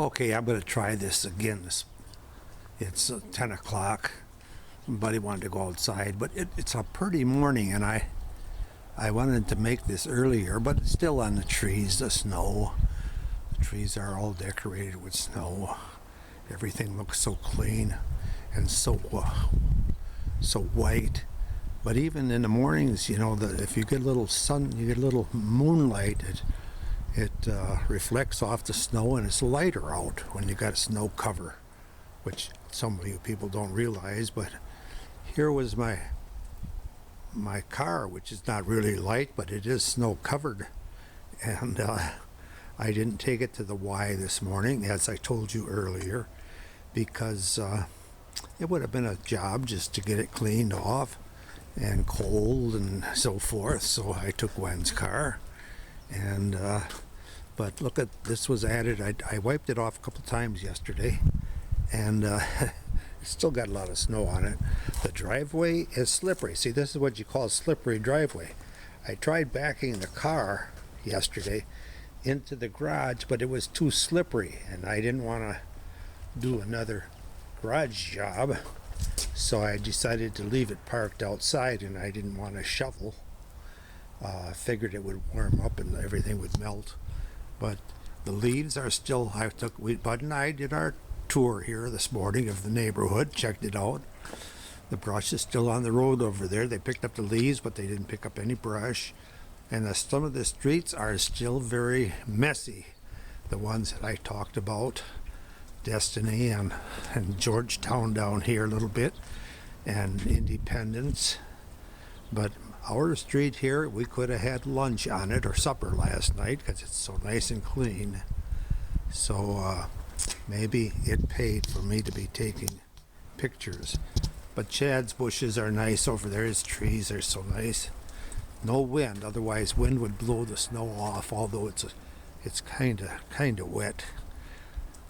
Okay, I'm going to try this again. It's 10 o'clock. Buddy wanted to go outside, but it's a pretty morning, and I wanted to make this earlier, but it's still on the trees, the snow. The trees are all decorated with snow. Everything looks so clean and so white. But even in the mornings, if you get a little sun, you get a little moonlight, it reflects off the snow, and it's lighter out when you got snow cover, which some of you people don't realize. But here was my car, which is not really light, but it is snow covered, and I didn't take it to the Y this morning, as I told you earlier, because it would have been a job just to get it cleaned off and cold and so forth. So I took Gwen's car, and but look, at this was added. I wiped it off a couple times yesterday, and it's still got a lot of snow on it. The driveway is slippery. See, this is what you call a slippery driveway. I tried backing the car yesterday into the garage, but it was too slippery, and I didn't want to do another garage job, so I decided to leave it parked outside, and I didn't want to shovel. I figured it would warm up and everything would melt. But the leaves are still, Bud and I did our tour here this morning of the neighborhood, checked it out. The brush is still on the road over there. They picked up the leaves, but they didn't pick up any brush. And some of the streets are still very messy. The ones that I talked about, Destiny and Georgetown down here a little bit, and Independence. But our street here, we could have had lunch on it or supper last night because it's so nice and clean. So maybe it paid for me to be taking pictures. But Chad's bushes are nice over there. His trees are so nice. No wind, otherwise wind would blow the snow off, although it's kind of wet.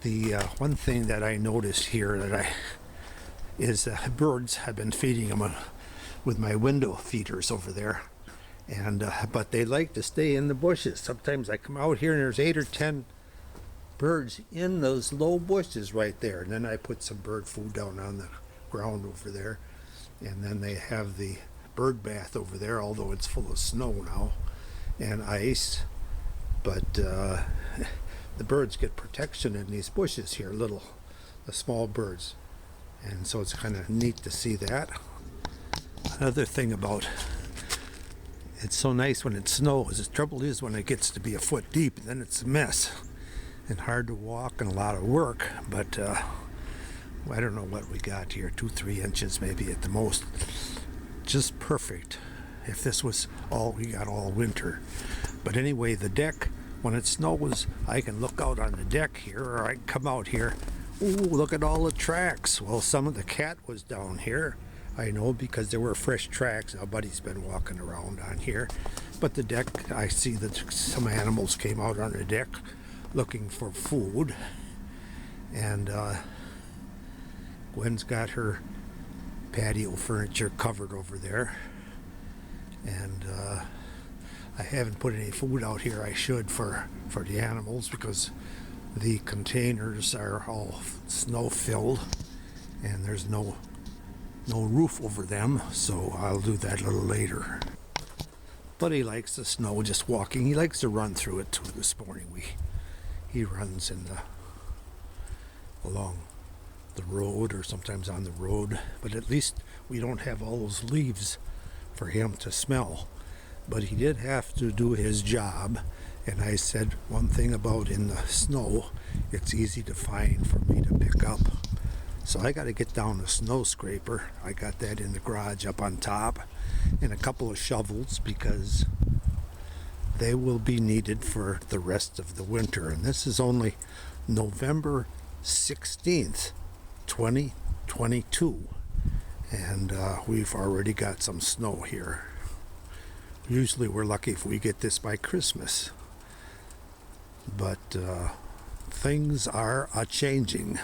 The one thing that I noticed here is birds. I've been feeding them with my window feeders over there, and but they like to stay in the bushes. Sometimes I come out here and there's 8 or 10 birds in those low bushes right there, and then I put some bird food down on the ground over there, and then they have the bird bath over there, although it's full of snow now and ice. But the birds get protection in these bushes here, the small birds, and so it's kind of neat to see that. Another thing about it's so nice when it snows. The trouble is when it gets to be a foot deep, then it's a mess and hard to walk and a lot of work. But I don't know what we got here, 2-3 inches maybe at the most. Just perfect if this was all we got all winter. But anyway, the deck, when it snows, I can look out on the deck here, or I can come out here. Ooh, look at all the tracks. Well, some of the cat was down here. I know, because there were fresh tracks. Now Buddy's been walking around on here. But the deck, I see that some animals came out on the deck looking for food. And Gwen's got her patio furniture covered over there. And I haven't put any food out here. I should for the animals, because the containers are all snow filled and there's no roof over them, so I'll do that a little later. But he likes the snow, just walking. He likes to run through it too. This morning he runs along the road, or sometimes on the road, but at least we don't have all those leaves for him to smell. But he did have to do his job, and I said one thing about in the snow, it's easy to find for me to pick up. So I got to get down the snow scraper. I got that in the garage up on top, and a couple of shovels, because they will be needed for the rest of the winter. And this is only November 16th, 2022. And we've already got some snow here. Usually we're lucky if we get this by Christmas. But things are a-changing.